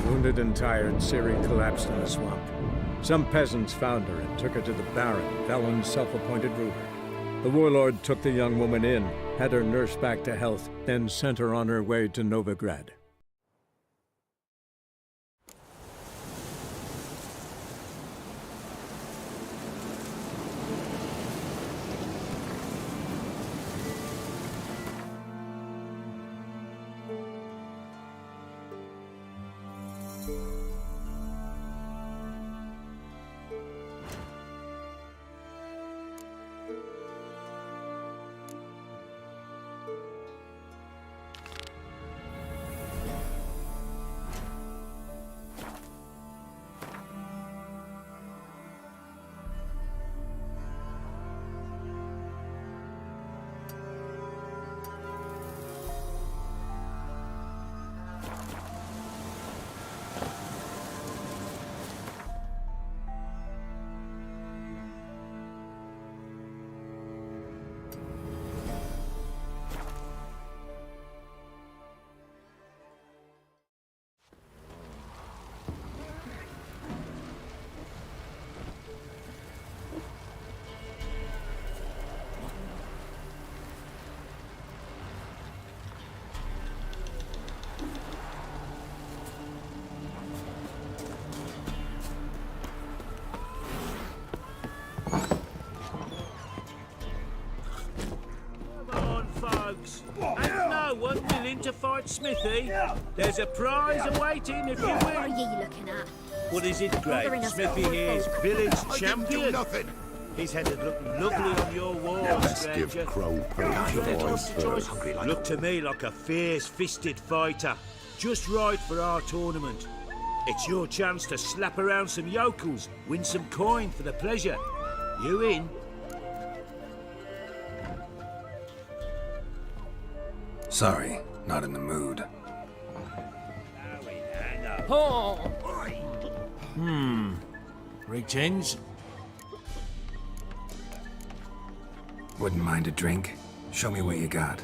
Wounded and tired, Ciri collapsed in the swamp. Some peasants found her and took her to the Baron, Valen's self-appointed ruler. The warlord took the young woman in, had her nursed back to health, then sent her on her way to Novigrad. Ain't no one willing to fight Smithy. There's a prize awaiting if you What are win. you looking at? What is it, Grey? Smithy here's village champion. His head had looked lovely on your walls, Let's give stranger. Crow Perch a voice first. Looked to me like a fierce-fisted fighter. Just right for our tournament. It's your chance to slap around some yokels, win some coin for the pleasure. You in? Sorry, not in the mood. Oh. Greetings. Wouldn't mind a drink? Show me what you got.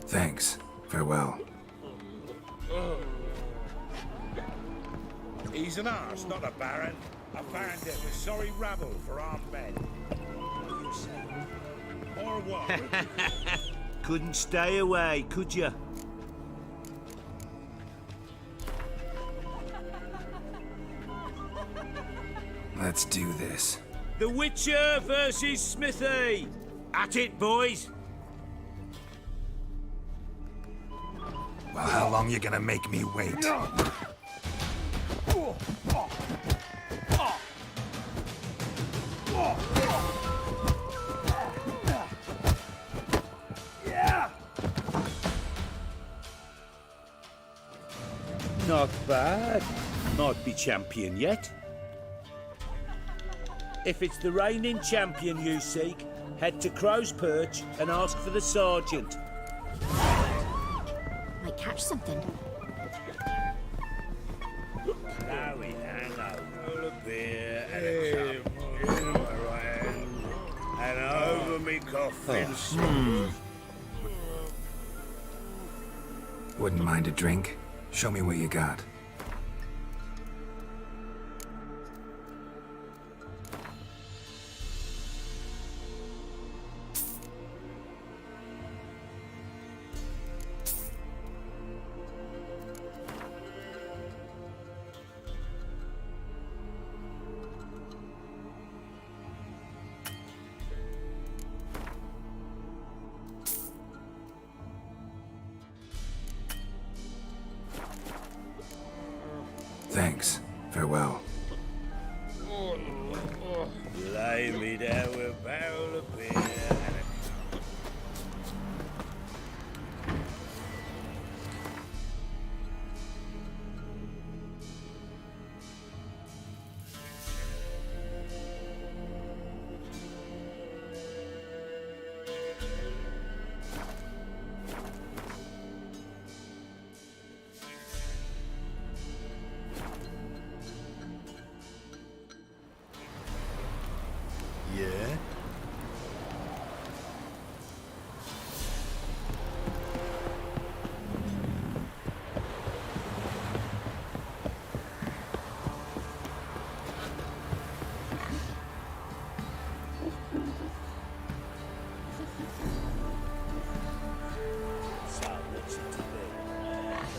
Thanks. Farewell. He's an arse, not a baron. A bandit with sorry rabble for armed men. Or what? Couldn't stay away, could you? Let's do this. The Witcher versus Smithy. At it, boys. Well, how long you gonna make me wait? Not bad. Might be champion yet. If it's the reigning champion you seek, head to Crow's Perch and ask for the sergeant. Might catch something. Now we hang out. Full of beer and a cup in my right hand. And over me coffin. Wouldn't mind a drink? Show me what you got. Thanks. Farewell. Lay me down with a barrel of beer and a... Yeah? So, what's it to be?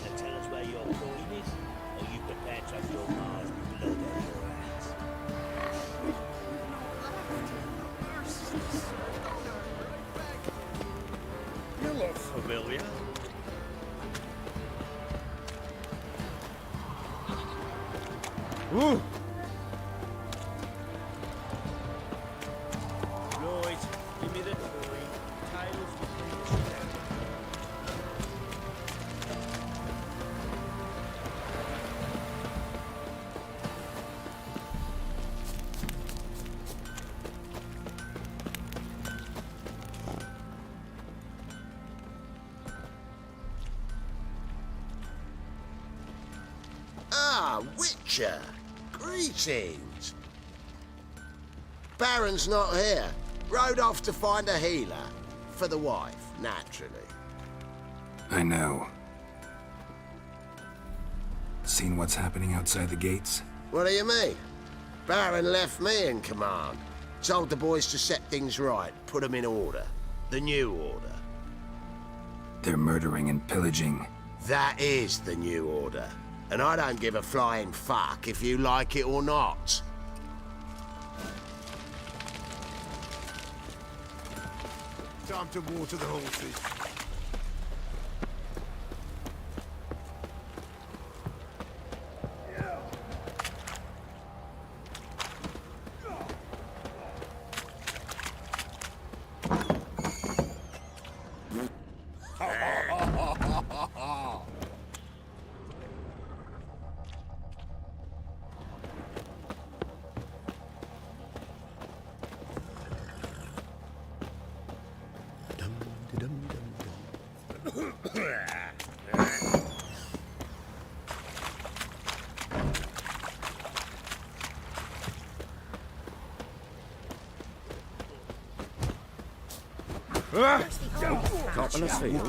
Gonna tell us where your coin is? Or you prepared to have your Mars blood on your hands? You look familiar. Ooh! Right, give me the coin. Tails between the shoulders. Ah, Witcher! Greetings! Baron's not here. Rode off to find a healer. For the wife, naturally. I know. Seen what's happening outside the gates? What do you mean? Baron left me in command. Told the boys to set things right, put them in order. The new order. They're murdering and pillaging. That is the new order. And I don't give a flying fuck if you like it or not. Time to water the horses.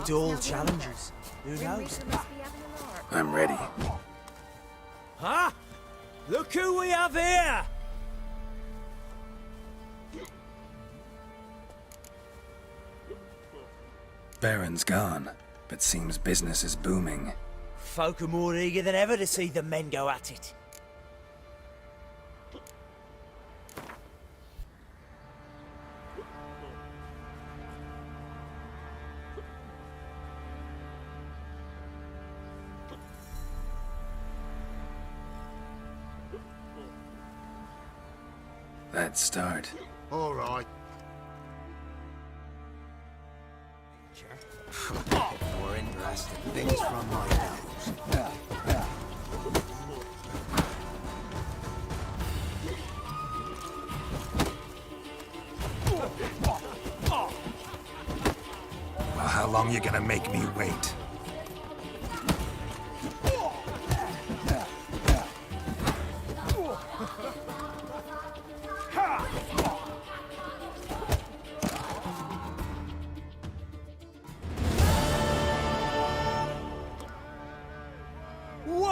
Dual challengers. Who knows? I'm ready. Huh? Look who we have here! Baron's gone, but seems business is booming. Folk are more eager than ever to see the men go at it. That start. All right. More interesting things from my nose. Well, how long you gonna make me wait?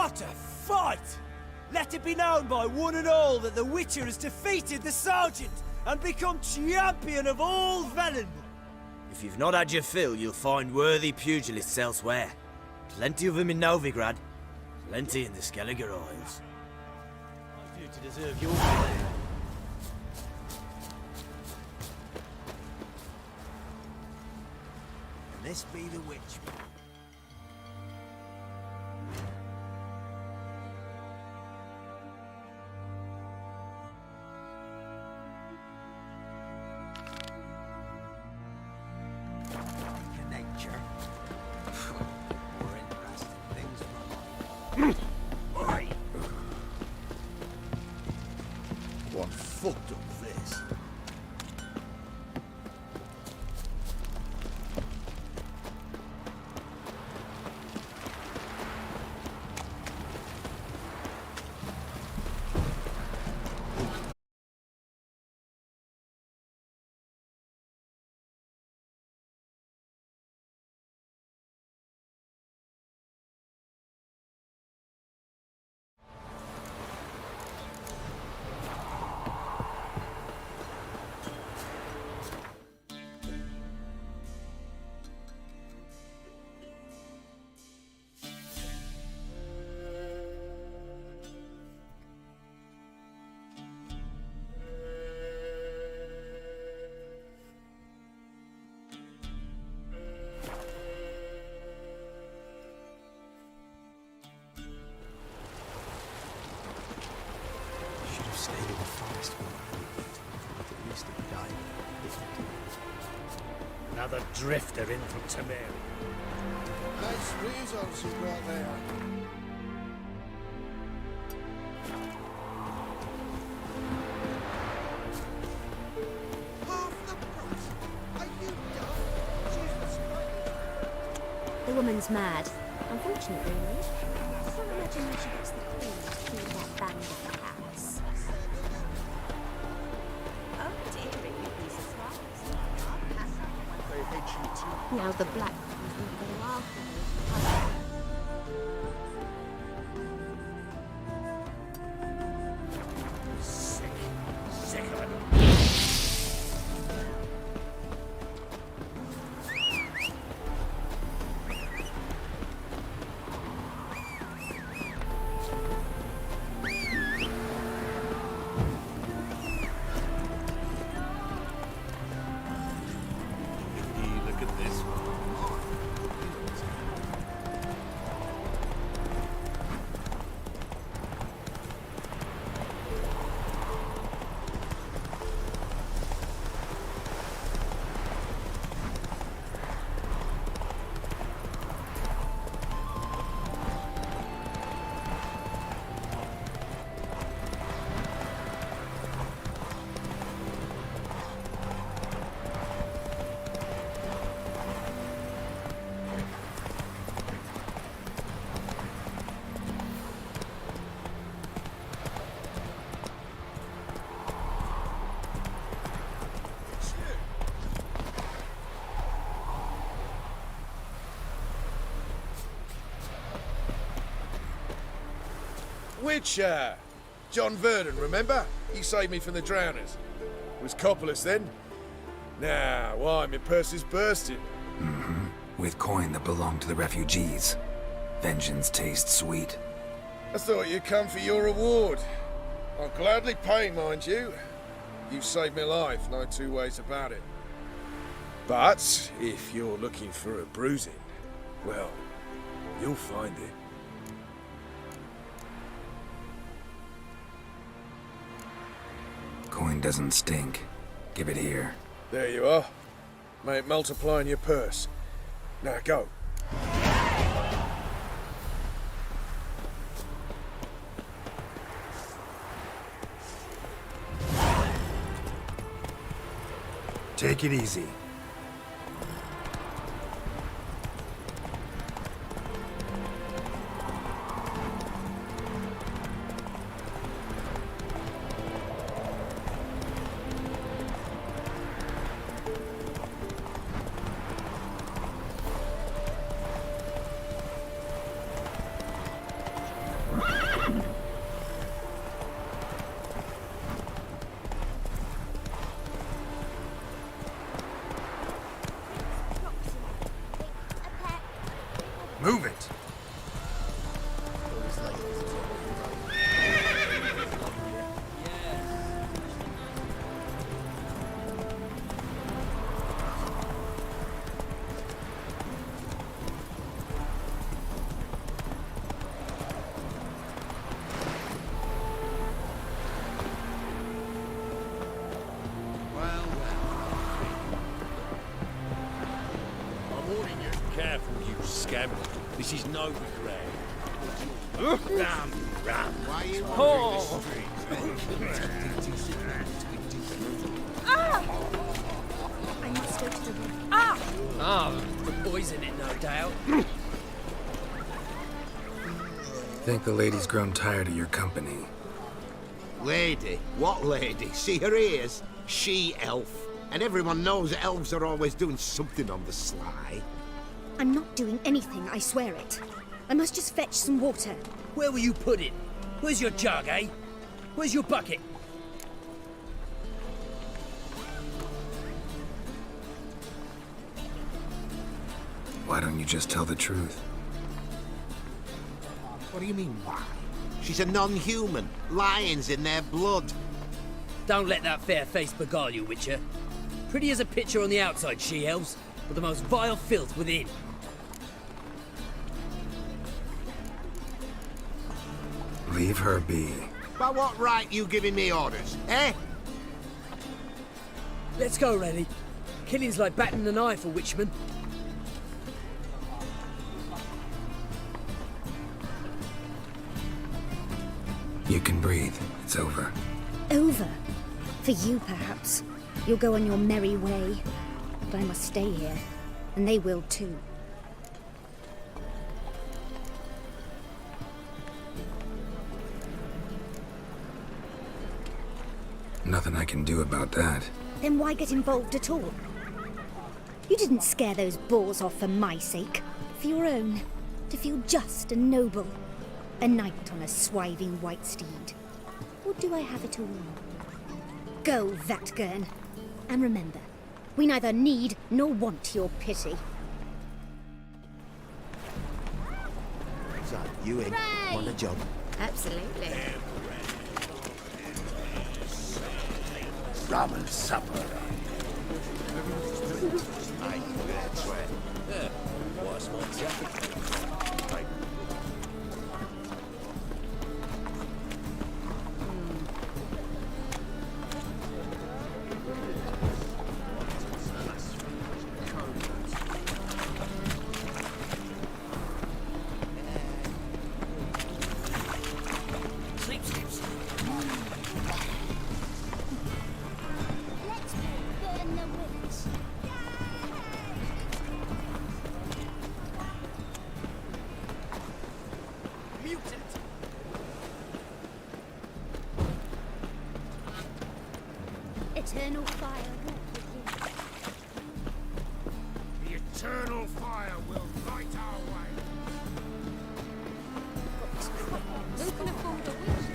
What a fight! Let it be known by one and all that the Witcher has defeated the Sergeant and become champion of all Velen. If you've not had your fill, you'll find worthy pugilists elsewhere. Plenty of them in Novigrad, plenty in the Skelliger Isles. I do to deserve your favour. And this be the Witch. Nature. More interesting things from life. What fucked up this? Should have stayed in the forest for at least it died. Another drifter in from Temeria. Nice resources you brought there. Half the price? Are you dumb? Jesus Christ. The woman's mad. Unfortunately, I can't imagine how she gets the clues to that band of cats. Oh, dearie, you piece of swat. They hate you too. Now the black ones will go after me. Sick of it. Look at this one. Witcher! John Vernon, remember? He saved me from the drowners. Was Coppolis then? Now, why, my purse is bursting. With coin that belonged to the refugees. Vengeance tastes sweet. I thought you'd come for your reward. I'll gladly pay, mind you. You saved my life, no two ways about it. But, if you're looking for a bruising, well, you'll find it. Coin doesn't stink. Give it here. There you are. May it multiply in your purse. Now go. Take it easy. it. I'm warning you. Careful, you scamp. This is Novigrad. Ram, ram. Why are you Oh! I must go to the room. Ah, the boy's in it, no doubt. Think the lady's grown tired of your company. Lady? What lady? See her ears? She-elf. And everyone knows elves are always doing something on the sly. I'm not doing anything, I swear it. I must just fetch some water. Where will you put it? Where's your jug, eh? Where's your bucket? Why don't you just tell the truth? What do you mean, why? She's a non-human. Lions in their blood. Don't let that fair face beguile you, Witcher. Pretty as a picture on the outside, she-elves, but the most vile filth within. Leave her be. By what right you giving me orders, eh? Let's go, Rennie. Killing's like batting an eye for witchmen. You can breathe. It's over. Over. For you, perhaps. You'll go on your merry way. But I must stay here. And they will too. Nothing I can do about that. Then why get involved at all? You didn't scare those boars off for my sake. For your own. To feel just and noble. A knight on a swiving white steed. Or do I have it all? Go, Vatgern. And remember, we neither need nor want your pity. So, you in? Hooray! Want a job? Absolutely. Rum and supper. What's my Let's burn the witch. Eternal fire walk with you. The eternal fire will light our way. Who can afford a witch?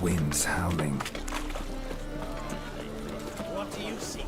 Wind's howling. What do you see?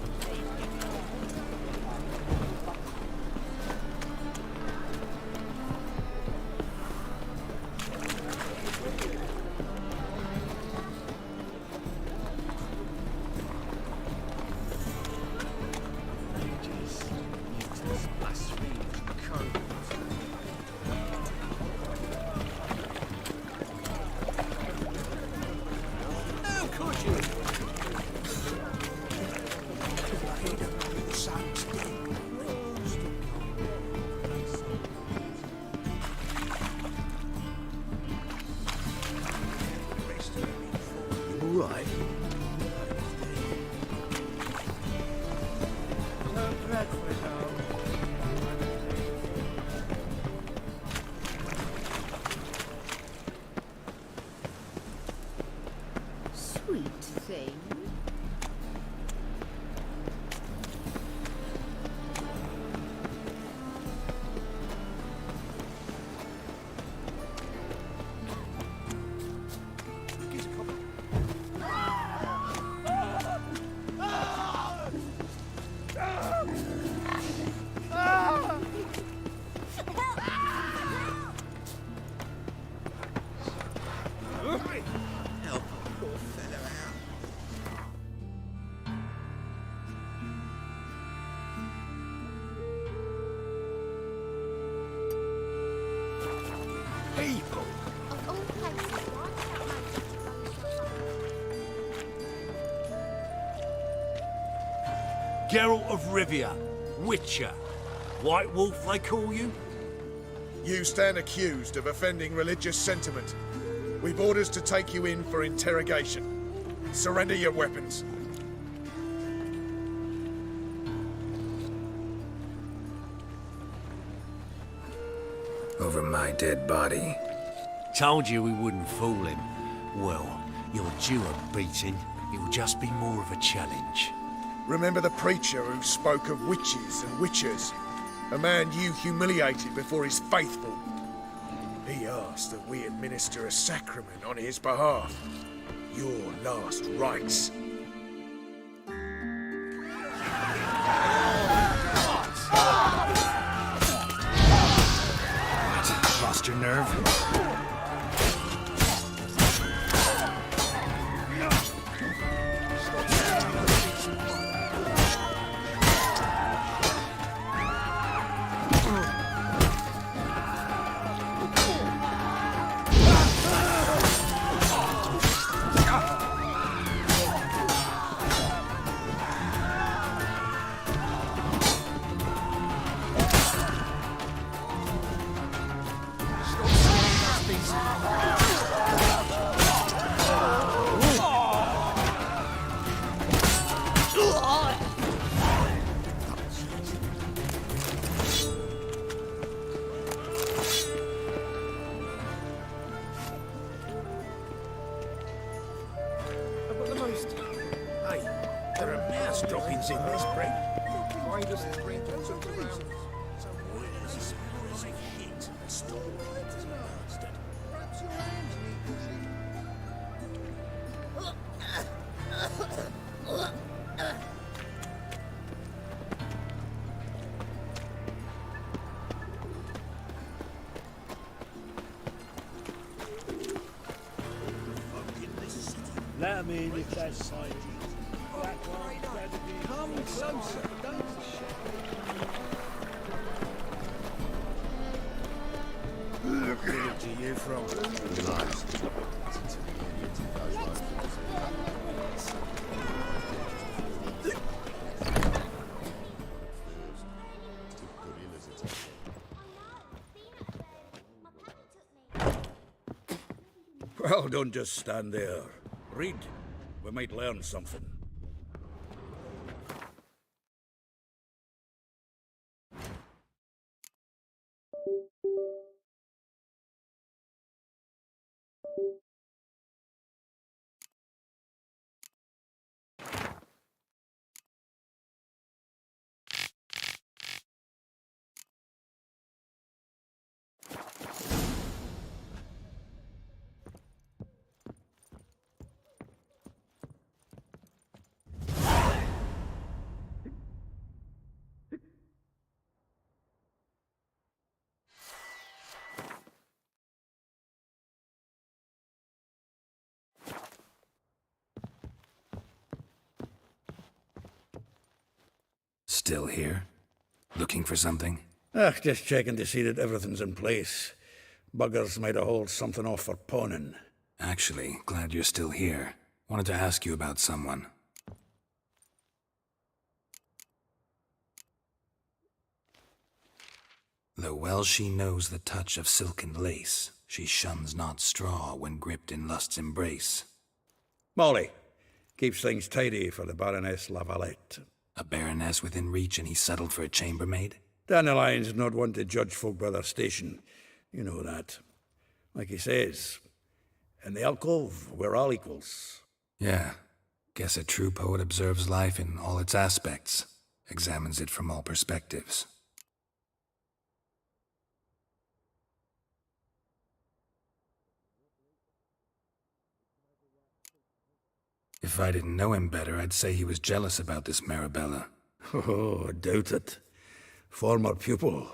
people! Of all places, why did that man Geralt of Rivia, Witcher. White Wolf, they call you? You stand accused of offending religious sentiment. We've orders to take you in for interrogation. Surrender your weapons. Over my dead body. Told you we wouldn't fool him. Well, you're due a beating. It'll just be more of a challenge. Remember the preacher who spoke of witches and witchers? A man you humiliated before his faithful. He asked that we administer a sacrament on his behalf. Your last rites. Lost your nerve? There are mouse droppings in this break. Why doesn't the brain go so crazy? Perhaps your hands need cleaning. Let him in if that's fine. Come closer, don't Where do you from? Well, don't just stand there. Read. We might learn something. Still here? Looking for something? Just checking to see that everything's in place. Buggers might have hauled something off for pawning. Actually, glad you're still here. Wanted to ask you about someone. Though well she knows the touch of silken lace, she shuns not straw when gripped in lust's embrace. Molly. Keeps things tidy for the Baroness Lavalette. A baroness within reach and he settled for a chambermaid? Dandelion's not one to judge folk by their station. You know that. Like he says, in the alcove, we're all equals. Yeah. Guess a true poet observes life in all its aspects, examines it from all perspectives. If I didn't know him better, I'd say he was jealous about this Marabella. Oh, I doubt it. Former pupil.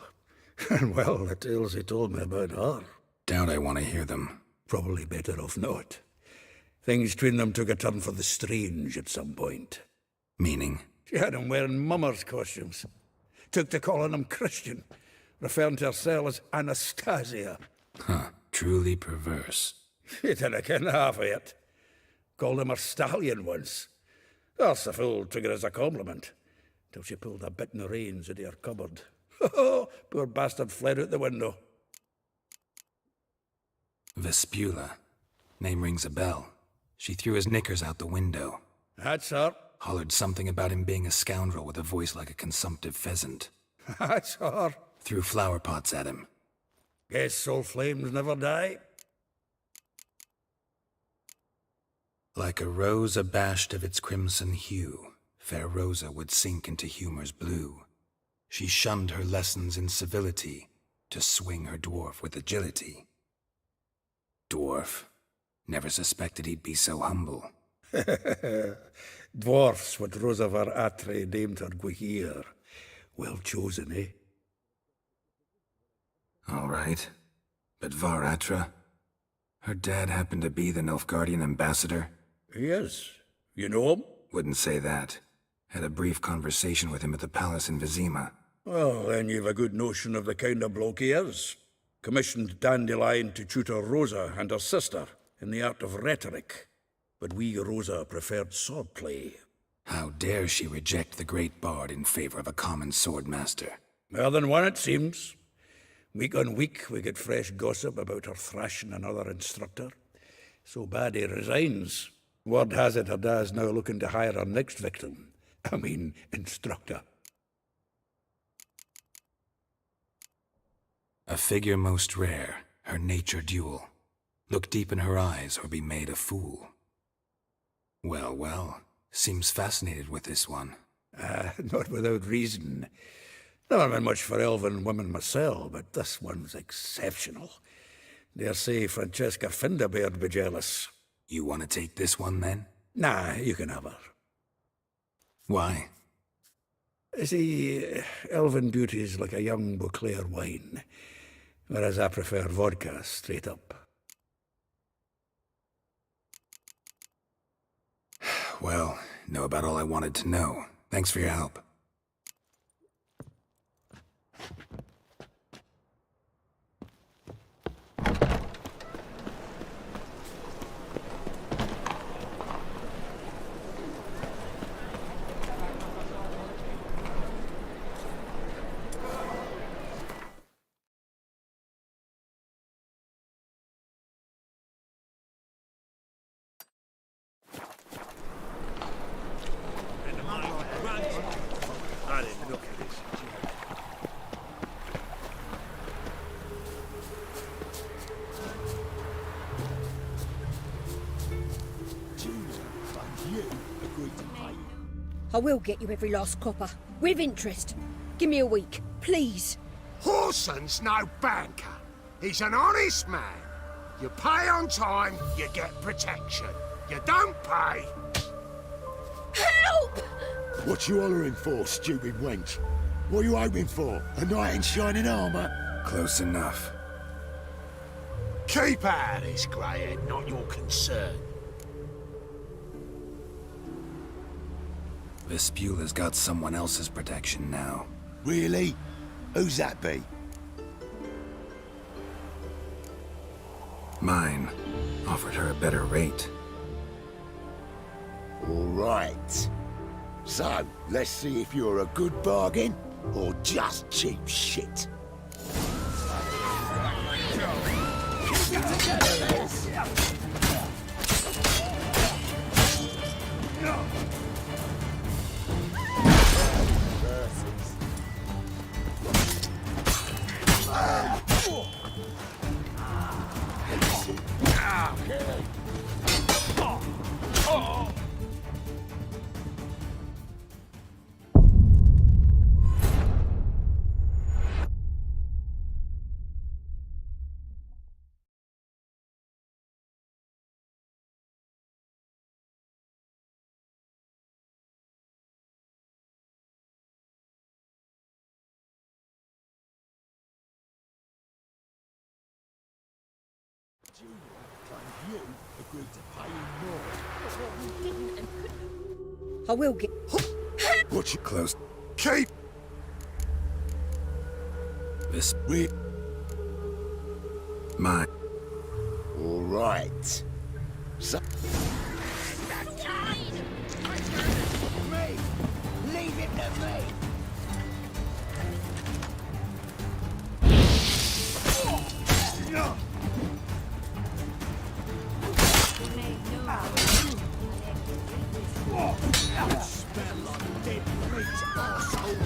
And well, the tales he told me about her. Doubt I want to hear them. Probably better off not. Things between them took a turn for the strange at some point. Meaning? She had him wearing mummers' costumes. Took to calling him Christian, referring to herself as Anastasia. Huh. Truly perverse. You didn't ken half of it. Called him a stallion once. That's a full trigger as a compliment. Till she pulled a bit in the reins into her cupboard. Poor bastard fled out the window. Vespula. Name rings a bell. She threw his knickers out the window. That's her. Hollered something about him being a scoundrel with a voice like a consumptive pheasant. That's her. Threw flower pots at him. Guess soul flames never die. Like a rose abashed of its crimson hue, fair Rosa would sink into humor's blue. She shunned her lessons in civility to swing her dwarf with agility. Dwarf. Never suspected he'd be so humble. Dwarfs what Rosavar Atre named her Guihir. Well chosen, eh? All right. But Var Atra? Her dad happened to be the Nilfgaardian ambassador? He is. You know him? Wouldn't say that. Had a brief conversation with him at the palace in Vizima. Well, then you've a good notion of the kind of bloke he is. Commissioned Dandelion to tutor Rosa and her sister in the art of rhetoric. But we Rosa preferred swordplay. How dare she reject the great bard in favor of a common swordmaster? More than one, it seems. Week on week, we get fresh gossip about her thrashing another instructor. So bad he resigns. Word has it her dad's now looking to hire her next victim. I mean, instructor. A figure most rare, her nature dual. Look deep in her eyes or be made a fool. Well, well, seems fascinated with this one. Not without reason. Never been much for elven women myself, but this one's exceptional. Dare say Francesca Finderbeard be jealous. You want to take this one, then? Nah, you can have her. Why? See, elven beauty's like a young Beauclair wine, whereas I prefer vodka straight up. Well, know about all I wanted to know. Thanks for your help. I didn't look at this. I will get you every last copper. With interest. Give me a week, please. Horson's no banker. He's an honest man. You pay on time, you get protection. You don't pay... Help! What you hollering for, stupid wench? What are you hoping for? A knight in shining armour? Close enough. Keep out of this, Greyhead, not your concern. Vespula's got someone else's protection now. Really? Who's that be? Mine. Offered her a better rate. All right. So, let's see if you're a good bargain or just cheap shit. I will get... Watch it close. Keep... This... We... Mine. Right. So... Me! Leave it to me! Smell like dead meat, arsehole.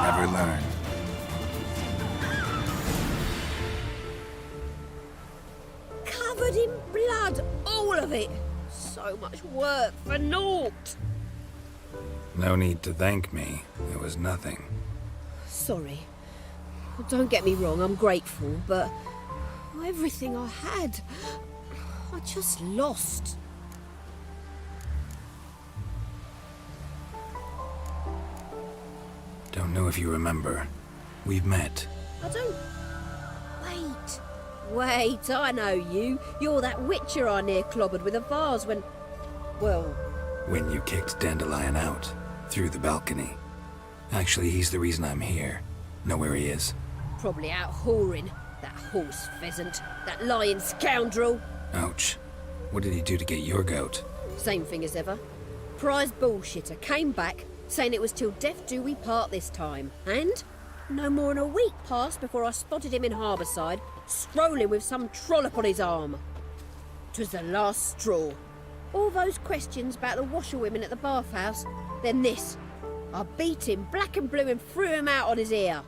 Never learn. Covered in blood, all of it. So much work for naught. No need to thank me. It was nothing. Sorry. Well, don't get me wrong, I'm grateful, but everything I had, I just lost. Don't know if you remember. We've met. I don't... Wait, I know you. You're that witcher I near clobbered with a vase when... Well... When you kicked Dandelion out. Through the balcony. Actually, he's the reason I'm here. Know where he is? Probably out whoring. That horse pheasant. That lying scoundrel. Ouch. What did he do to get your goat? Same thing as ever. Prize bullshitter came back, saying it was till death do we part this time. And no more than a week passed before I spotted him in Harbourside, strolling with some trollop on his arm. 'Twas the last straw. All those questions about the washerwomen at the bathhouse, then this. I beat him black and blue and threw him out on his ear.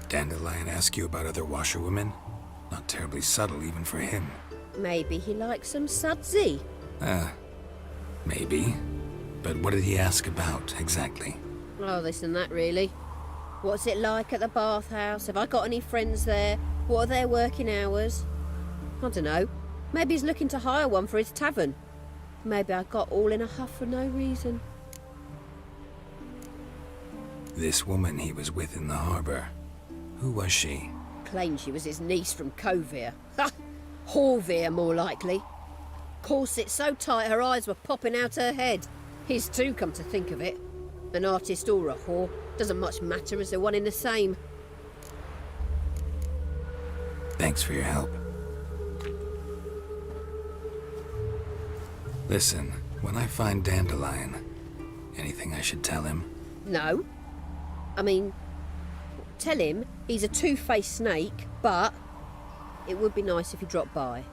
Dandelion ask you about other washerwomen? Not terribly subtle even for him. Maybe he likes some sudsy. Maybe. But what did he ask about, exactly? Oh, this and that, really. What's it like at the bathhouse? Have I got any friends there? What are their working hours? I don't know. Maybe he's looking to hire one for his tavern. Maybe I got all in a huff for no reason. This woman he was with in the harbour. Who was she? Claimed she was his niece from Kovir. Ha! Horvir, more likely. Corset so tight her eyes were popping out her head. His too, come to think of it. An artist or a whore. Doesn't much matter as they're one in the same. Thanks for your help. Listen, when I find Dandelion, anything I should tell him? No. I mean, tell him he's a two-faced snake, but it would be nice if he dropped by.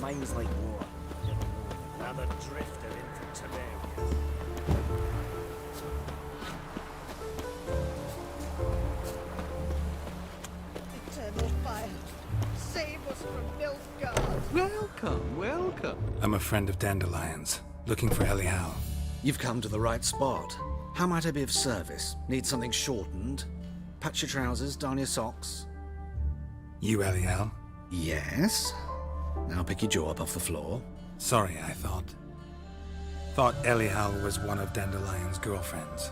Mine's like water. Another drifter in from Tiberias. Eternal fire, save us from Nilfgaard. Welcome, welcome. I'm a friend of Dandelion's, looking for Elial. You've come to the right spot. How might I be of service? Need something shortened? Patch your trousers, darn your socks? You Elial? Yes. Now pick your jaw up off the floor. Sorry, I thought thought Elihal was one of Dandelion's girlfriends.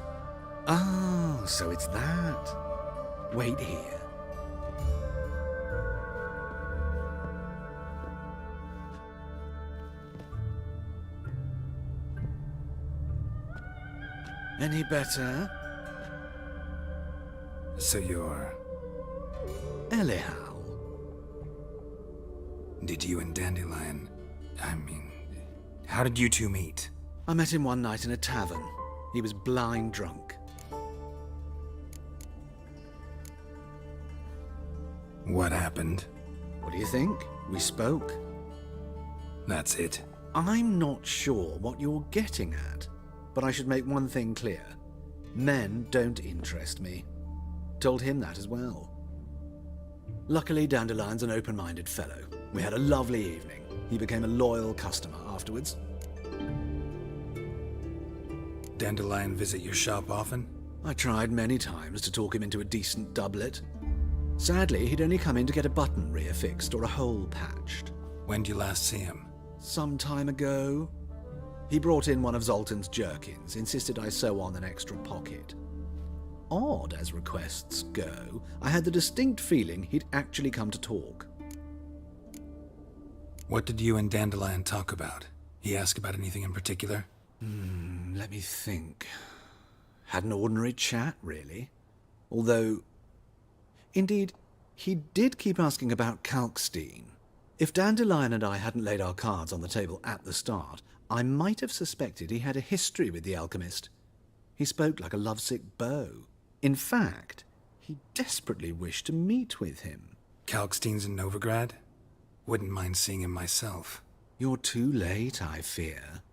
Oh, so it's that. Wait here. Any better? So you're... Elihal. Did you and Dandelion... how did you two meet? I met him one night in a tavern. He was blind drunk. What happened? What do you think? We spoke. That's it. I'm not sure what you're getting at, but I should make one thing clear. Men don't interest me. Told him that as well. Luckily, Dandelion's an open-minded fellow. We had a lovely evening. He became a loyal customer afterwards. Dandelion visit your shop often? I tried many times to talk him into a decent doublet. Sadly, he'd only come in to get a button reaffixed or a hole patched. When did you last see him? Some time ago. He brought in one of Zoltan's jerkins, insisted I sew on an extra pocket. Odd as requests go, I had the distinct feeling he'd actually come to talk. What did you and Dandelion talk about? He asked about anything in particular? Let me think. Had an ordinary chat, really. Although... Indeed, he did keep asking about Kalkstein. If Dandelion and I hadn't laid our cards on the table at the start, I might have suspected he had a history with the alchemist. He spoke like a lovesick beau. In fact, he desperately wished to meet with him. Kalkstein's in Novigrad? Wouldn't mind seeing him myself. You're too late, I fear.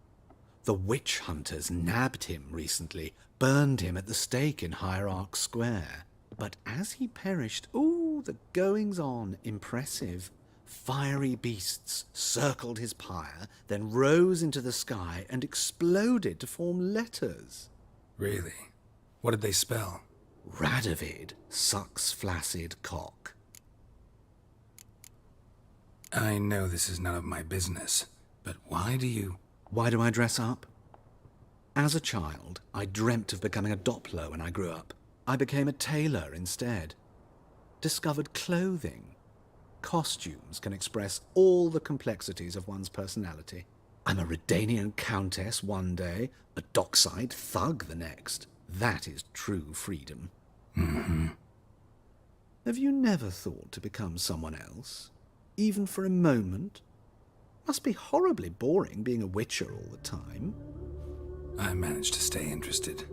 The witch hunters nabbed him recently, burned him at the stake in Hierarch Square. But as he perished, the goings-on, impressive. Fiery beasts circled his pyre, then rose into the sky and exploded to form letters. Really? What did they spell? Radovid sucks flaccid cock. I know this is none of my business, but why do I dress up? As a child, I dreamt of becoming a Doppler when I grew up. I became a tailor instead. Discovered clothing. Costumes can express all the complexities of one's personality. I'm a Redanian countess one day, a dockside thug the next. That is true freedom. Mm-hmm. Have you never thought to become someone else? Even for a moment? Must be horribly boring being a witcher all the time. I managed to stay interested.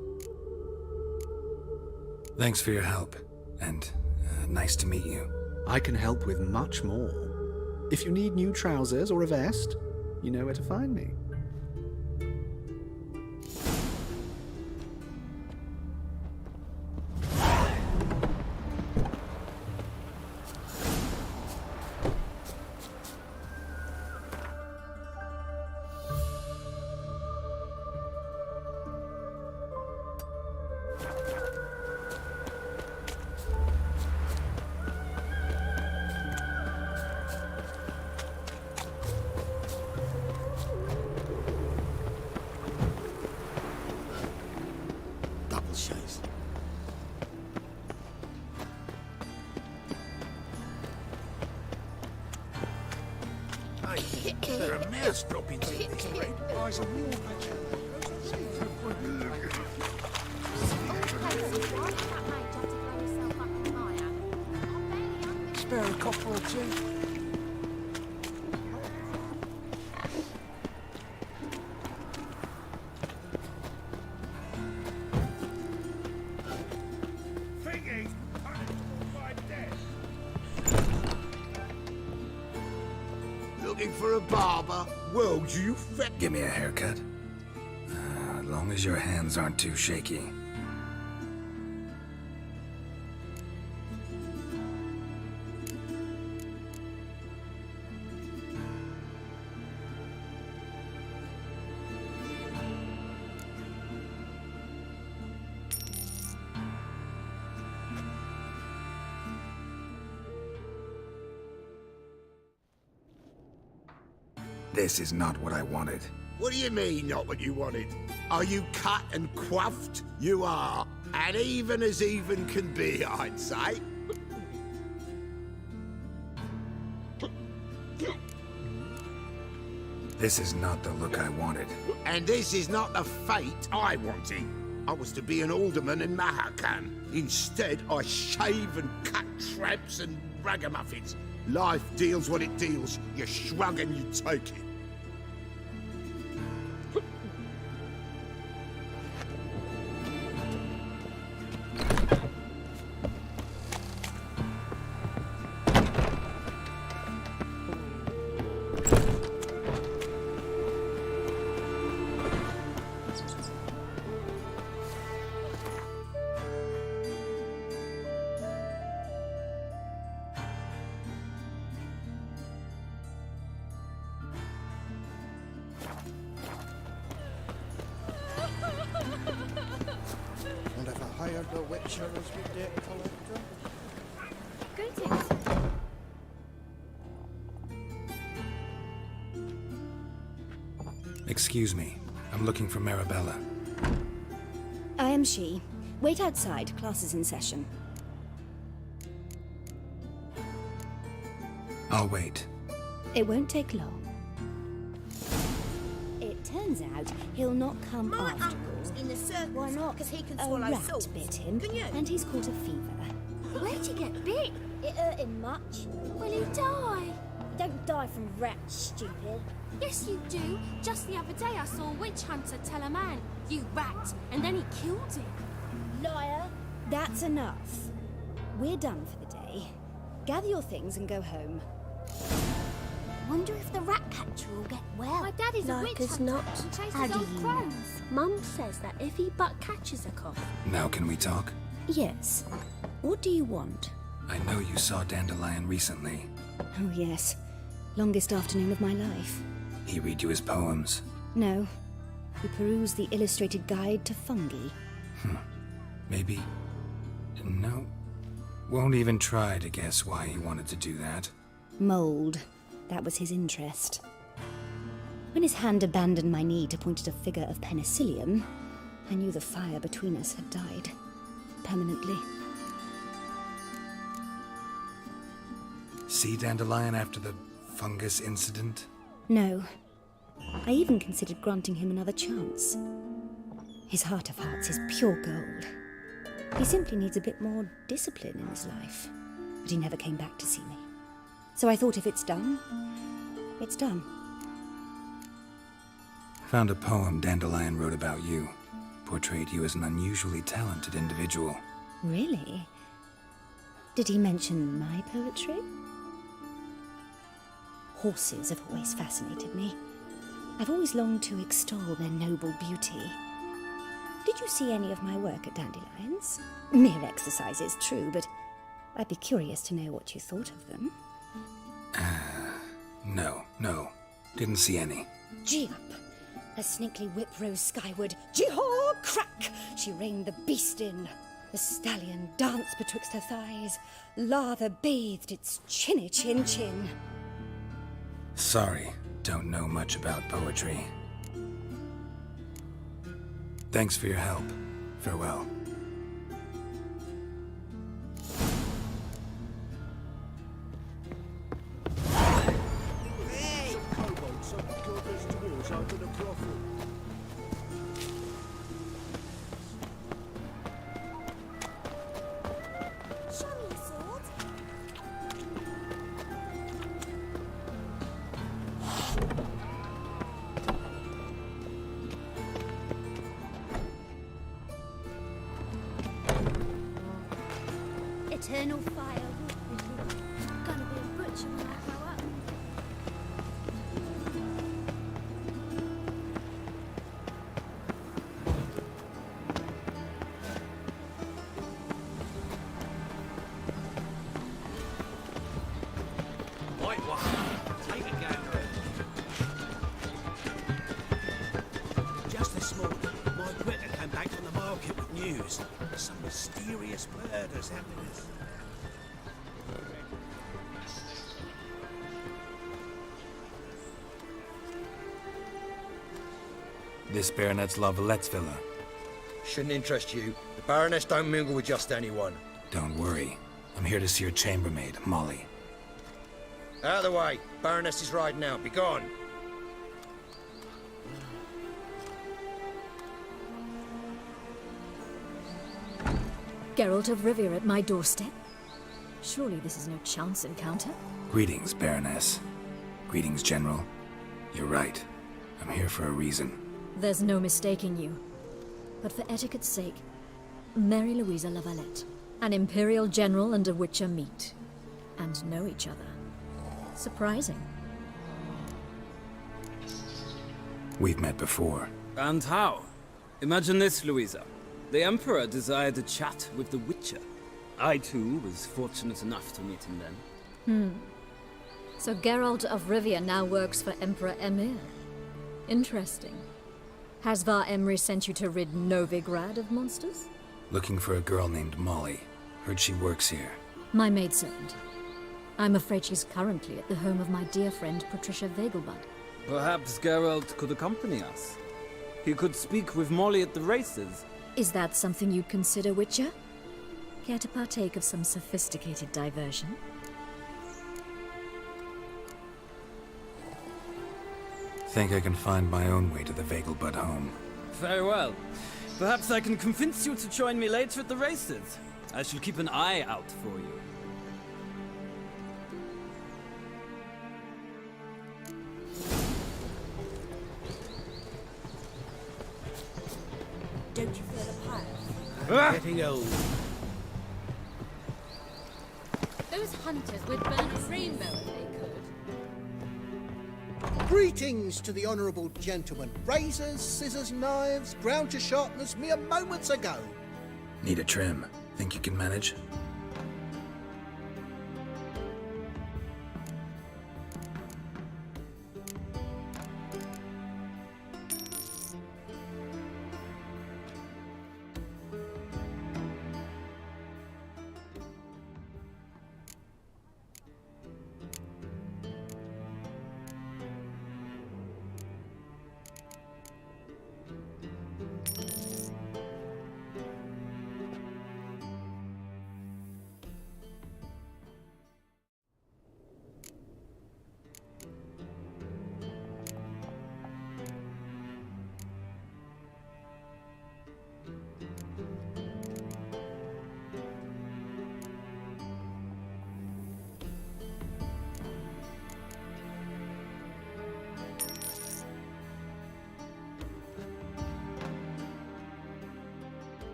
Thanks for your help, and nice to meet you. I can help with much more. If you need new trousers or a vest, you know where to find me. There are mouse droppings in this bread. Spare a copper or two. Looking for a barber? Whoa, you fat... Give me a haircut. As long as your hands aren't too shaky. This is not what I wanted. What do you mean, not what you wanted? Are you cut and quaffed? You are. And even as even can be, I'd say. This is not the look I wanted. And this is not the fate I wanted. I was to be an alderman in Mahakan. Instead, I shave and cut tramps and ragamuffins. Life deals what it deals. You shrug and you take it. And if I hired the Witcher as your debt collector? Greetings. Excuse me. I'm looking for Marabella. I am she. Wait outside. Class is in session. I'll wait. It won't take long. It turns out he'll not come My after uncle's all. in the circus. Why not? Because he can A swallow rat swords. bit him, Can you? and he's caught a fever. Where'd you get bit? It hurt him much. Will he die? You don't die from rats, stupid. Yes, you do. Just the other day I saw a witch hunter tell a man, "You rat," and then he killed him. Liar. That's enough. We're done for the day. Gather your things and go home. Wonder if the rat catcher will get well. My dad is a Like witch as hunter not. and chases How do old you know? crones. Mum says that if he but catches a cough. Now can we talk? Yes. What do you want? I know you saw Dandelion recently. Oh, yes. Longest afternoon of my life. He read you his poems. No. We perused the illustrated guide to fungi. Maybe. No. Won't even try to guess why he wanted to do that. Mold. That was his interest. When his hand abandoned my knee to point at a figure of penicillium, I knew the fire between us had died. Permanently. See Dandelion after the fungus incident? No. I even considered granting him another chance. His heart of hearts is pure gold. He simply needs a bit more discipline in his life. But he never came back to see me. So I thought if it's done, it's done. Found a poem Dandelion wrote about you. Portrayed you as an unusually talented individual. Really? Did he mention my poetry? Horses have always fascinated me. I've always longed to extol their noble beauty. Did you see any of my work at Dandelions? Mere exercises, true, but I'd be curious to know what you thought of them. No. Didn't see any. Gee up! A snaky whip rose skyward. Jee-haw! Crack! She reined the beast in. The stallion danced betwixt her thighs. Lather bathed its chinny chin. Sorry, don't know much about poetry. Thanks for your help. Farewell. Kobolds up Gilbert's dwarves under the brothel. Show me your sword. Eternal fire. Gonna be a butcher when I grow up. Right one. Take a gander. Just this morning, my critter came back from the market with news. Some mysterious murders happening. This Baronet's La Vallette's villa. Shouldn't interest you. The Baroness don't mingle with just anyone. Don't worry. I'm here to see your chambermaid, Molly. Out of the way. Baroness is riding out. Be gone. Geralt of Rivia at my doorstep? Surely this is no chance encounter? Greetings, Baroness. Greetings, General. You're right. I'm here for a reason. There's no mistaking you. But for etiquette's sake, Mary Louisa La Valette. An Imperial General and a Witcher meet. And know each other. Surprising. We've met before. And how? Imagine this, Louisa. The Emperor desired a chat with the Witcher. I, too, was fortunate enough to meet him then. So Geralt of Rivia now works for Emperor Emhyr. Interesting. Has Var Emry sent you to rid Novigrad of monsters? Looking for a girl named Molly. Heard she works here. My maidservant. I'm afraid she's currently at the home of my dear friend Patricia Vegelbud. Perhaps Geralt could accompany us. He could speak with Molly at the races. Is that something you'd consider, Witcher? Care to partake of some sophisticated diversion? Think I can find my own way to the Vegelbud home. Very well. Perhaps I can convince you to join me later at the races. I shall keep an eye out for you. Don't you feel a pirate? Getting old. Those hunters would burn a rainbow if they could. Greetings to the honourable gentleman. Razors, scissors, knives, ground to sharpness mere moments ago. Need a trim. Think you can manage?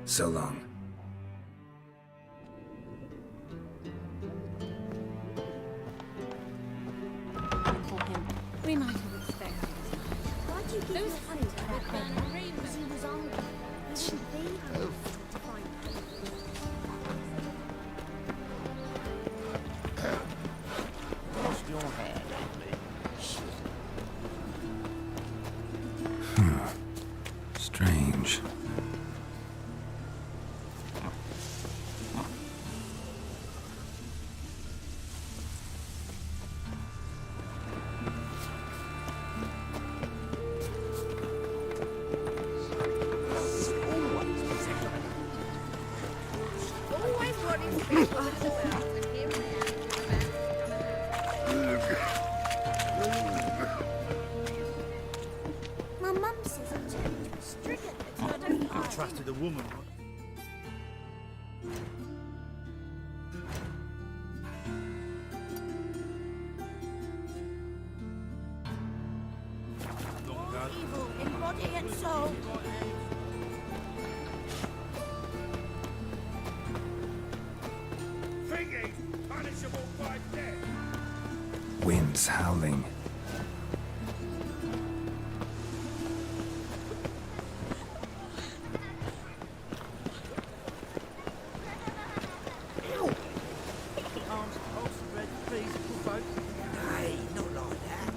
So long. For him. We might have expected as much. Why do you give Those me honey to that hunters would burn beggar? a rainbow. Because he was older. He shouldn't be to find Lost your hair lately. Strange. Always wanting to be part of the world, and here My mum says I'm turned into a stricken, so I don't I trusted a woman. evil in body and soul. Thingy, punishable by death. Winds howling. Arms, pulse, red, please, folk. Hey, not like that.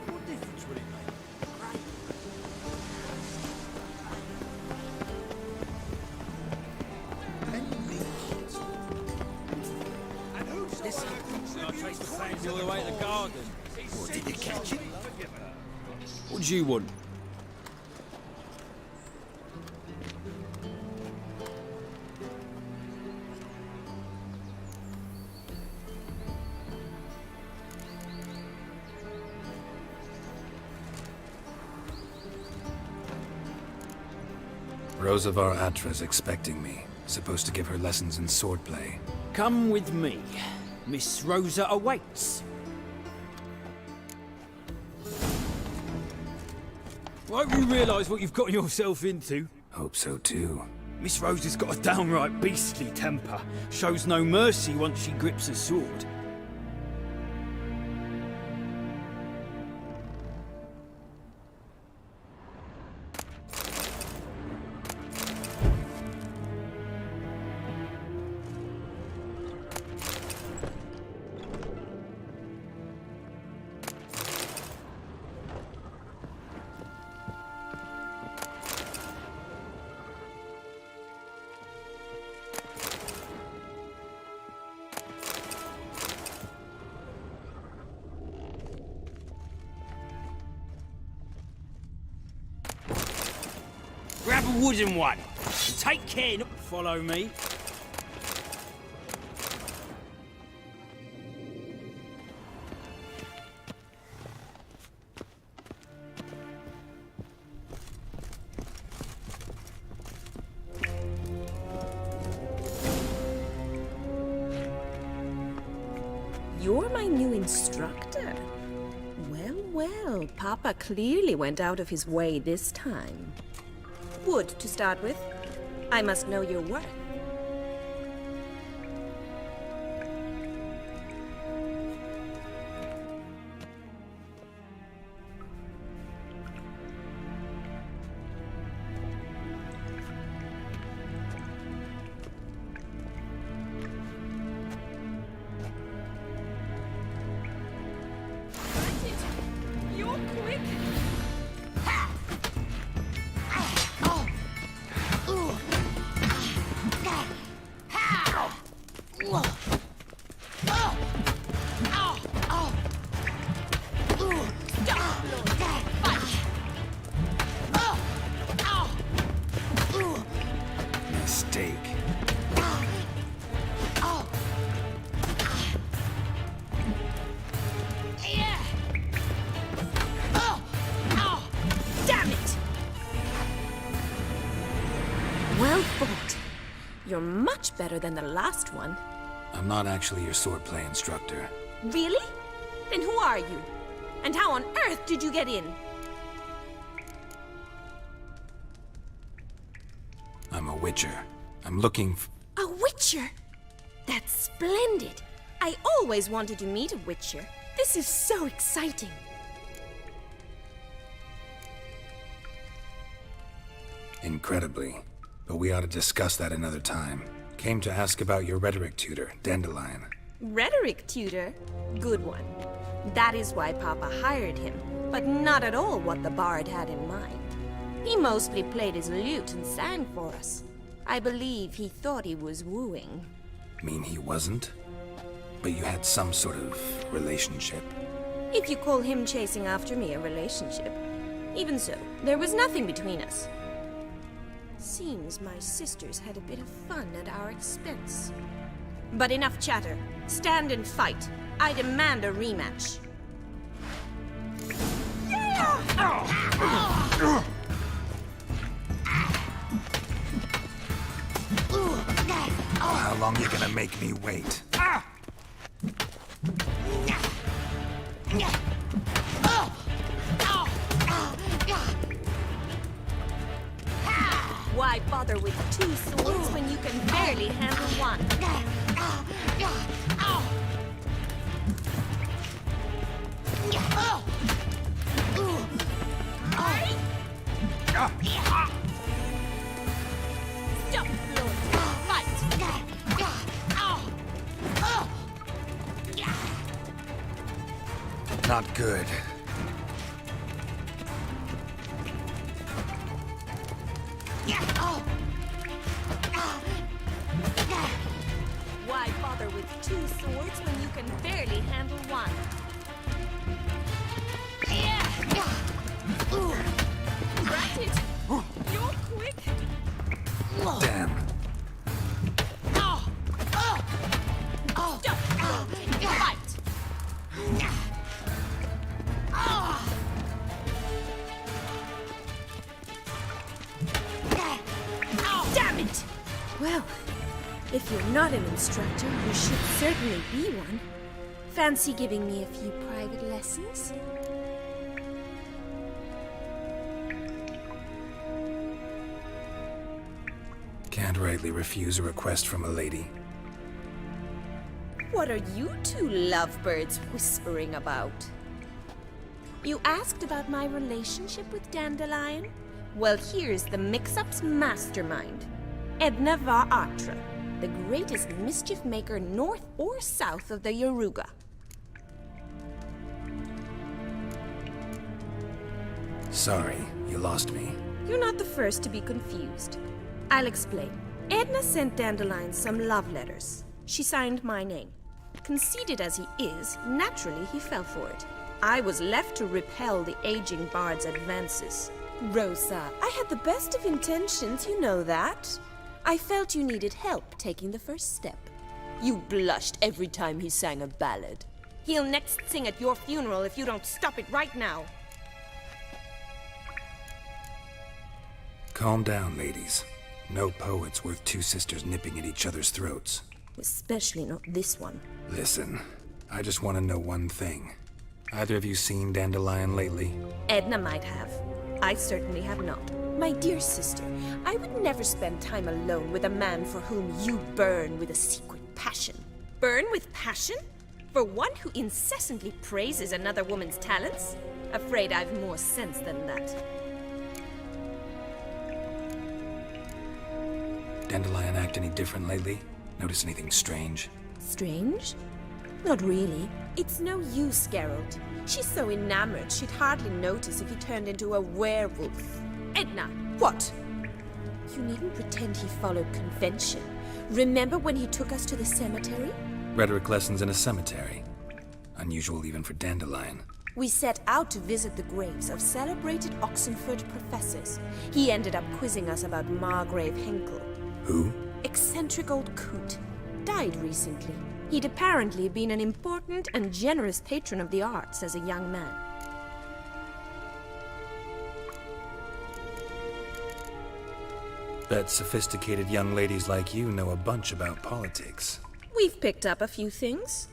What difference would it make? away the garden. Or did you catch it? What do you want? Rosavar Atra's expecting me. Supposed to give her lessons in swordplay. Come with me. Miss Rosa awaits. Won't you realise what you've got yourself into? Hope so too. Miss Rosa's got a downright beastly temper. Shows no mercy once she grips a sword. Grab a wooden one. And take care not to follow me. You're my new instructor. Well, well, Papa clearly went out of his way this time. Wood, to start with. I must know your worth. You're quick. Mistake. Damn it! Well fought. You're much better than the last one. I'm not actually your swordplay instructor. Really? Then who are you? And how on earth did you get in? I'm a witcher. I'm looking A witcher? That's splendid. I always wanted to meet a witcher. This is so exciting. Incredibly. But we ought to discuss that another time. Came to ask about your rhetoric tutor, Dandelion. Rhetoric tutor? Good one. That is why Papa hired him, but not at all what the bard had in mind. He mostly played his lute and sang for us. I believe he thought he was wooing. Mean he wasn't? But you had some sort of relationship. If you call him chasing after me a relationship. Even so, there was nothing between us. Seems my sisters had a bit of fun at our expense. But enough chatter. Stand and fight. I demand a rematch. How long you gonna make me wait? Why bother with two swords when you can barely handle one? Stop, Lord. Fight. Not good. Why bother with two swords when you can barely handle one? Well, if you're not an instructor, you should certainly be one. Fancy giving me a few private lessons? Can't rightly refuse a request from a lady. What are you two lovebirds whispering about? You asked about my relationship with Dandelion? Well, here's the mix-up's mastermind. Edna Va Atra, the greatest mischief maker north or south of the Yaruga. Sorry, you lost me. You're not the first to be confused. I'll explain. Edna sent Dandelion some love letters. She signed my name. Conceited as he is, naturally he fell for it. I was left to repel the aging bard's advances. Rosa, I had the best of intentions, you know that. I felt you needed help taking the first step. You blushed every time he sang a ballad. He'll next sing at your funeral if you don't stop it right now. Calm down, ladies. No poet's worth two sisters nipping at each other's throats. Especially not this one. Listen, I just want to know one thing. Either of you seen Dandelion lately? Edna might have. I certainly have not. My dear sister, I would never spend time alone with a man for whom you burn with a secret passion. Burn with passion? For one who incessantly praises another woman's talents? Afraid I've more sense than that. Dandelion act any different lately? Notice anything strange? Strange? Not really. It's no use, Geralt. She's so enamored she'd hardly notice if he turned into a werewolf. Edna, what? You needn't pretend he followed convention. Remember when he took us to the cemetery? Rhetoric lessons in a cemetery. Unusual even for Dandelion. We set out to visit the graves of celebrated Oxenford professors. He ended up quizzing us about Margrave Henkel. Who? Eccentric old coot. Died recently. He'd apparently been an important and generous patron of the arts as a young man. Bet sophisticated young ladies like you know a bunch about politics. We've picked up a few things.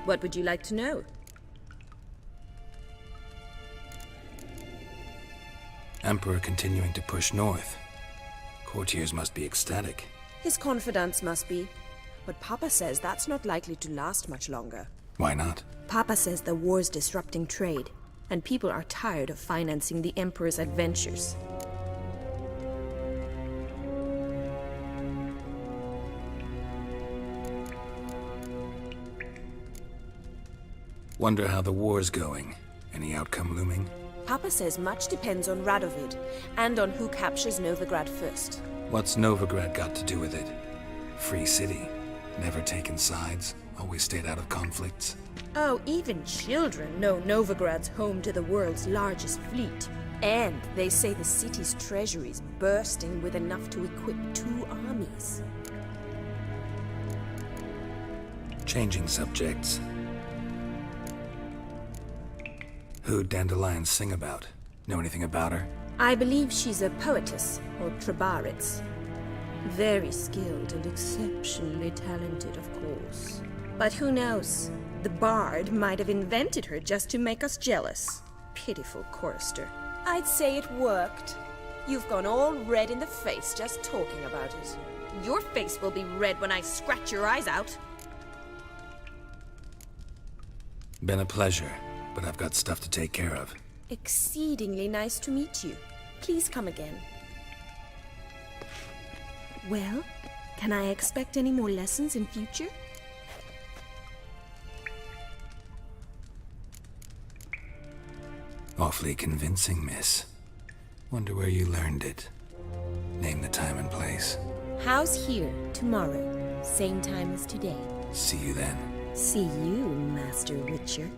What would you like to know? Emperor continuing to push north. Courtiers must be ecstatic. His confidants must be. But Papa says that's not likely to last much longer. Why not? Papa says the war's disrupting trade, and people are tired of financing the Emperor's adventures. Wonder how the war's going. Any outcome looming? Papa says much depends on Radovid, and on who captures Novigrad first. What's Novigrad got to do with it? Free city. Never taken sides. Always stayed out of conflicts. Oh, even children know Novigrad's home to the world's largest fleet. And they say the city's treasury's bursting with enough to equip 2 armies. Changing subjects. Who'd Dandelion sing about? Know anything about her? I believe she's a poetess, or Trebaritz. Very skilled and exceptionally talented, of course. But who knows? The bard might have invented her just to make us jealous. Pitiful chorister. I'd say it worked. You've gone all red in the face just talking about it. Your face will be red when I scratch your eyes out. Been a pleasure, but I've got stuff to take care of. Exceedingly nice to meet you. Please come again. Well, can I expect any more lessons in future? Awfully convincing, miss. Wonder where you learned it. Name the time and place. House here, tomorrow. Same time as today. See you then. See you, Master Witcher.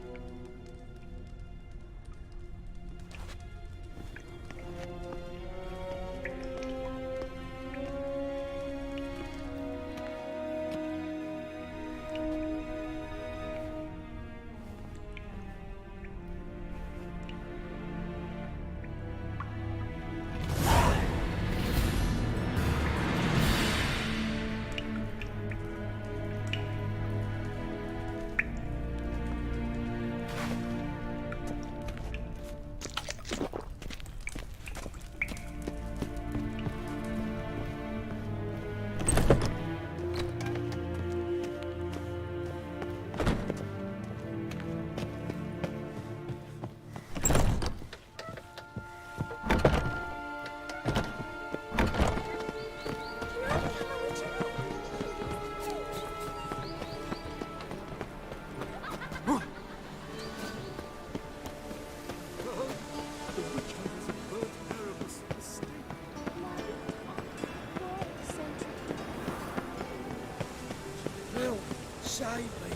save me.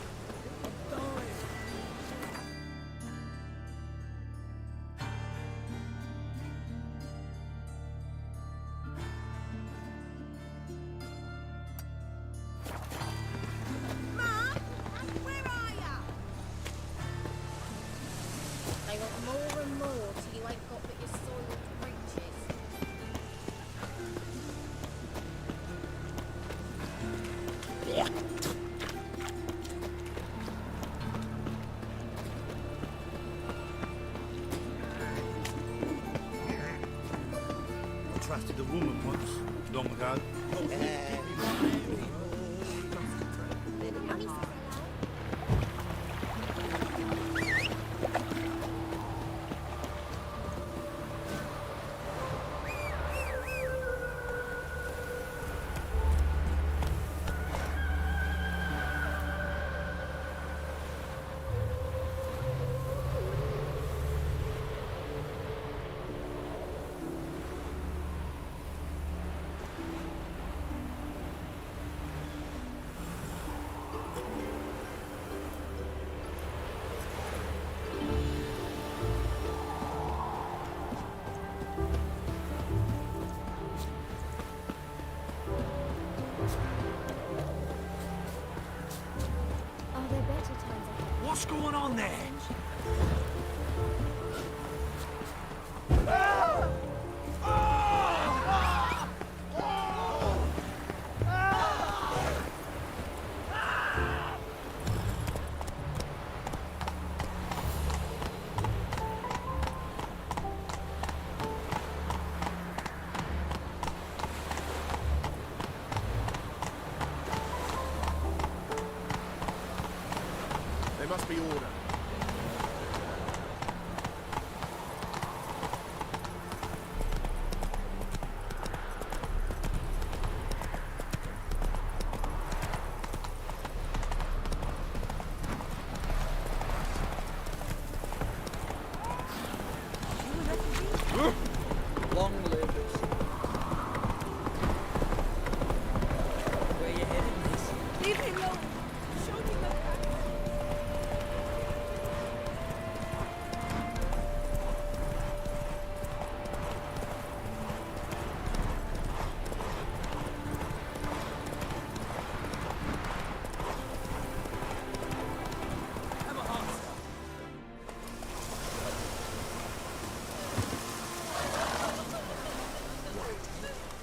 I'm dying. They want more and more till you ain't got but your soiled breeches. I trusted a woman once, long ago. Are there better times ahead? What's going on there? There must be order. Long live it. Where you headed, miss? Leave him alone. Show me the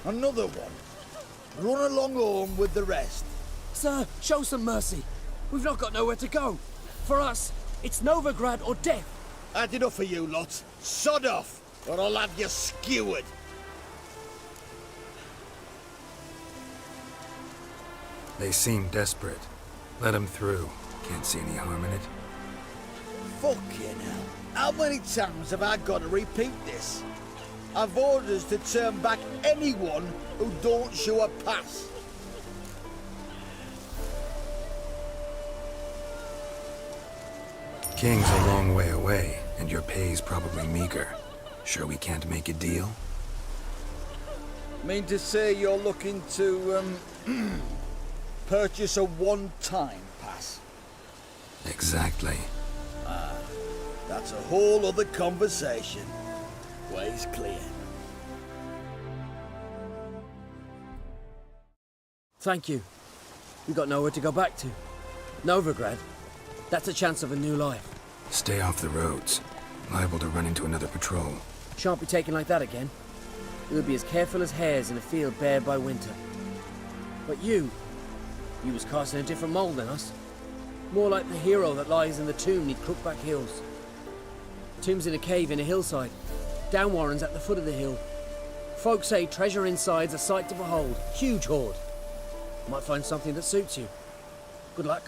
Another one. Run along home with the rest. Sir, show some mercy. We've not got nowhere to go. For us, it's Novigrad or death. Had enough for you lot. Sod off, or I'll have you skewered. They seem desperate. Let them through. Can't see any harm in it. Fucking hell. How many times have I got to repeat this? I've orders to turn back anyone who don't show a pass. King's a long way away, and your pay's probably meager. Sure we can't make a deal? Mean to say you're looking to, purchase a one-time pass? Exactly. That's a whole other conversation. Way's clear. Thank you. We got nowhere to go back to. Novigrad. That's a chance of a new life. Stay off the roads. Liable to run into another patrol. Shan't be taken like that again. We'll be as careful as hares in a field bared by winter. But you was cast in a different mould than us. More like the hero that lies in the tomb neath Crookback Hills. Tomb's in a cave in a hillside. Downwarren's at the foot of the hill. Folk say treasure inside's a sight to behold. Huge hoard. Might find something that suits you. Good luck.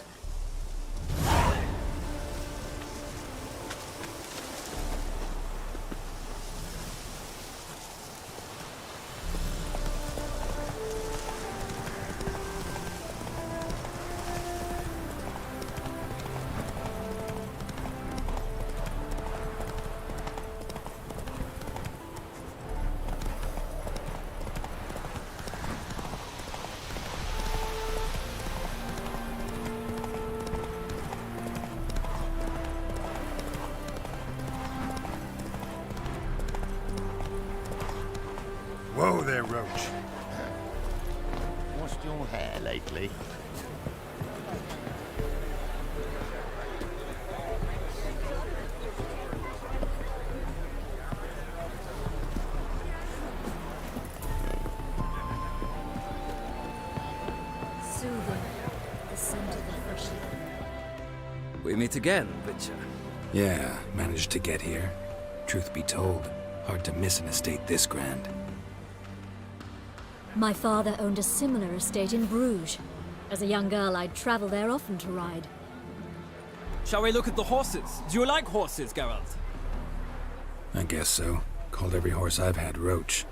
Whoa there, Roach. Washed your hair lately? Soothing, the scent of the fresh air. We meet again, Witcher. Yeah, managed to get here. Truth be told, hard to miss an estate this grand. My father owned a similar estate in Bruges. As a young girl, I'd travel there often to ride. Shall we look at the horses? Do you like horses, Geralt? I guess so. Called every horse I've had Roach.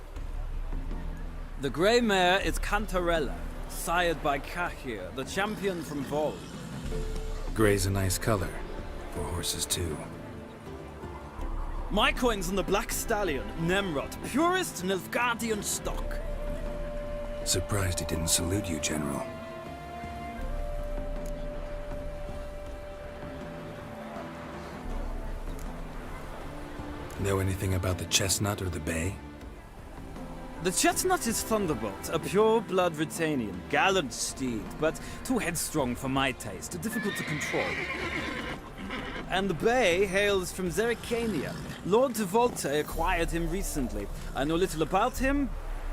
The grey mare is Cantarella, sired by Cahir, the champion from Vol. Grey's a nice color. For horses, too. My coin's on the Black Stallion, Nemrod, purest Nilfgaardian stock. Surprised he didn't salute you, General. Know anything about the Chestnut or the Bay? The Chestnut is Thunderbolt, a pure-blood Britannian, gallant steed, but too headstrong for my taste, difficult to control. And the Bay hails from Zerrikania. Lord de Volte acquired him recently. I know little about him,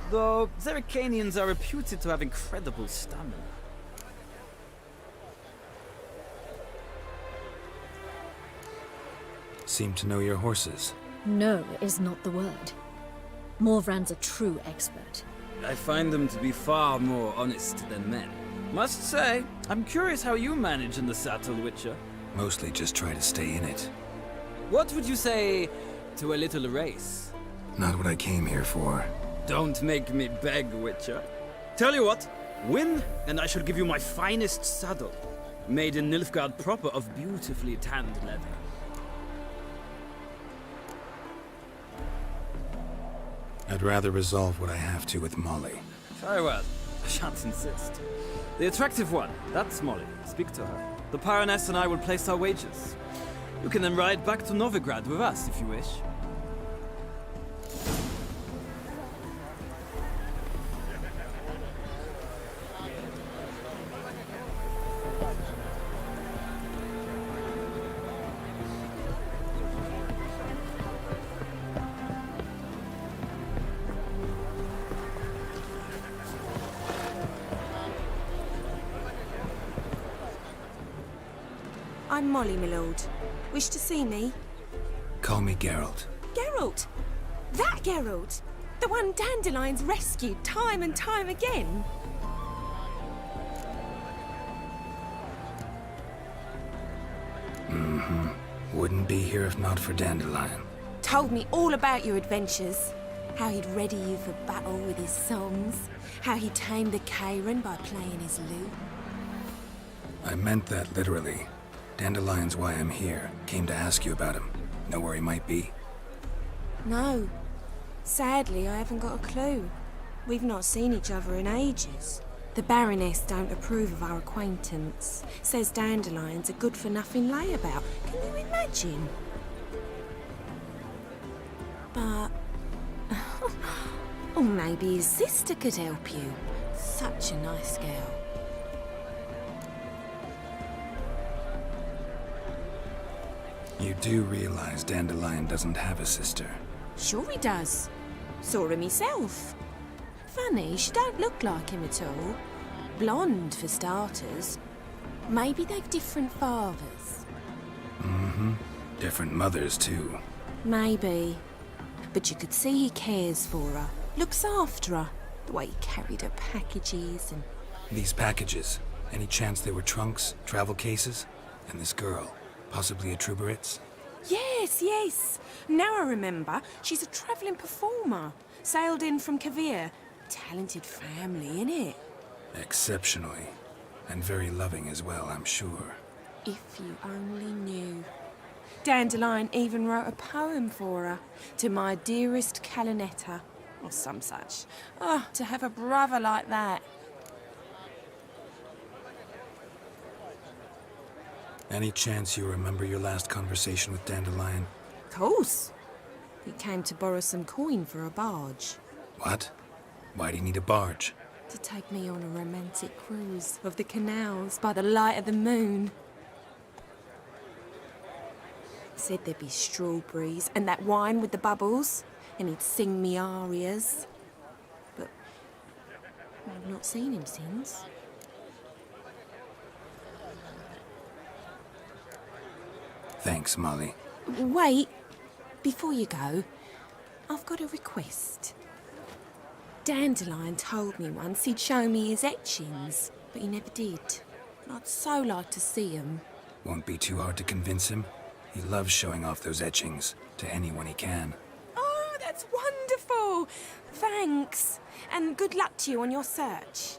though Zerrikanians are reputed to have incredible stamina. Seem to know your horses. No is not the word. Morvrand's a true expert. I find them to be far more honest than men. Must say, I'm curious how you manage in the saddle, Witcher. Mostly just try to stay in it. What would you say to a little race? Not what I came here for. Don't make me beg, Witcher. Tell you what, win, and I shall give you my finest saddle. Made in Nilfgaard proper of beautifully tanned leather. I'd rather resolve what I have to with Molly. Very well. I shan't insist. The attractive one, that's Molly. Speak to her. The Baroness and I will place our wagers. You can then ride back to Novigrad with us, if you wish. I'm Molly, my lord. Wish to see me? Call me Geralt. Geralt! That Geralt! The one Dandelion's rescued time and time again! Mm-hmm. Wouldn't be here if not for Dandelion. Told me all about your adventures. How he'd ready you for battle with his songs. How he tamed the Kairan by playing his lute. I meant that literally. Dandelion's why I'm here. Came to ask you about him. Know where he might be? No. Sadly, I haven't got a clue. We've not seen each other in ages. The Baroness don't approve of our acquaintance. Says Dandelion's a good-for-nothing layabout. Can you imagine? But... or maybe his sister could help you. Such a nice girl. You do realize Dandelion doesn't have a sister. Sure he does. Saw him myself. Funny, she don't look like him at all. Blonde, for starters. Maybe they've different fathers. Mm-hmm. Different mothers, too. Maybe. But you could see he cares for her. Looks after her. The way he carried her packages and... These packages, any chance they were trunks, travel cases? And this girl, possibly a Truberitz? Yes, yes. Now I remember. She's a travelling performer. Sailed in from Kavir. Talented family, innit? Exceptionally. And very loving as well, I'm sure. If you only knew. Dandelion even wrote a poem for her. To my dearest Calinetta. Or some such. Oh, to have a brother like that. Any chance you remember your last conversation with Dandelion? Of course. He came to borrow some coin for a barge. What? Why do you need a barge? To take me on a romantic cruise of the canals by the light of the moon. Said there'd be strawberries and that wine with the bubbles, and he'd sing me arias. But I've not seen him since. Thanks, Molly. Wait, before you go, I've got a request. Dandelion told me once he'd show me his etchings, but he never did. I'd so like to see them. Won't be too hard to convince him. He loves showing off those etchings to anyone he can. Oh, that's wonderful! Thanks, and good luck to you on your search.